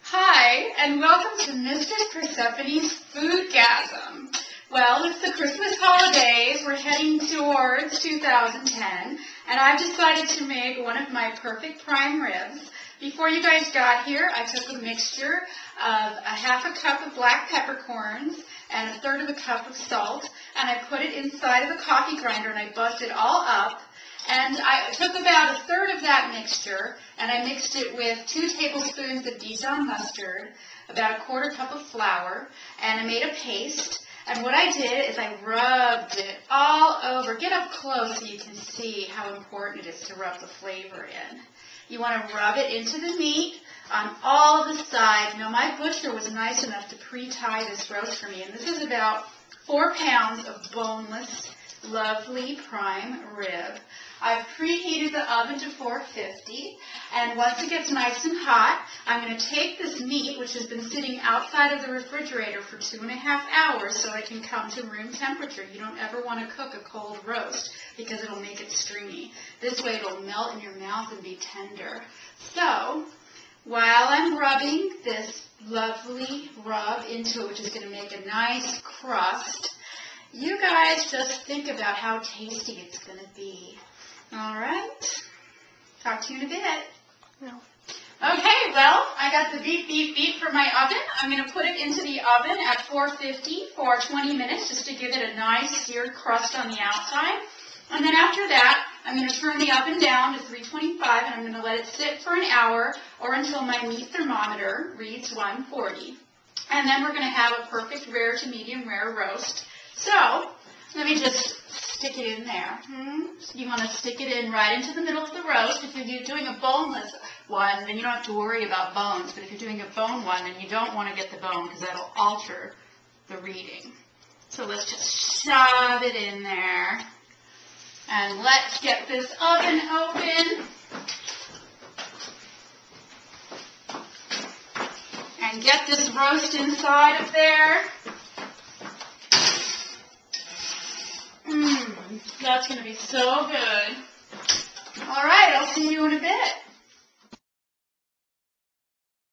Hi, and welcome to Mistress Persephone's Foodgasm. Well, it's the Christmas holidays. We're heading towards 2010, and I've decided to make one of my perfect prime ribs. Before you guys got here, I took a mixture of a half a cup of black peppercorns and a third of a cup of salt, and I put it inside of a coffee grinder, and I buzzed it all up. And I took about a third of that mixture, and I mixed it with 2 tablespoons of Dijon mustard, about a quarter cup of flour, and I made a paste. And what I did is I rubbed it all over. Get up close so you can see how important it is to rub the flavor in. You want to rub it into the meat on all of the sides. Now, my butcher was nice enough to pre-tie this roast for me, and this is about 4 pounds of boneless, lovely prime rib. I've preheated the oven to 450, and once it gets nice and hot, I'm going to take this meat, which has been sitting outside of the refrigerator for 2.5 hours so it can come to room temperature. You don't ever want to cook a cold roast because it'll make it stringy. This way it'll melt in your mouth and be tender. So, while I'm rubbing this lovely rub into it, which is going to make a nice crust, you guys just think about how tasty it's going to be. All right. Talk to you in a bit. No. Okay, well, I got the beep for my oven. I'm going to put it into the oven at 450 for 20 minutes just to give it a nice seared crust on the outside. And then after that, I'm going to turn the oven down to 325, and I'm going to let it sit for an hour or until my meat thermometer reads 140. And then we're going to have a perfect rare to medium rare roast. So, let me just stick it in there. You want to stick it in right into the middle of the roast. If you're doing a boneless one, then you don't have to worry about bones. But if you're doing a bone one, then you don't want to get the bone because that'll alter the reading. So let's just shove it in there. And let's get this oven open. And get this roast inside of there. That's going to be so good. All right, I'll see you in a bit.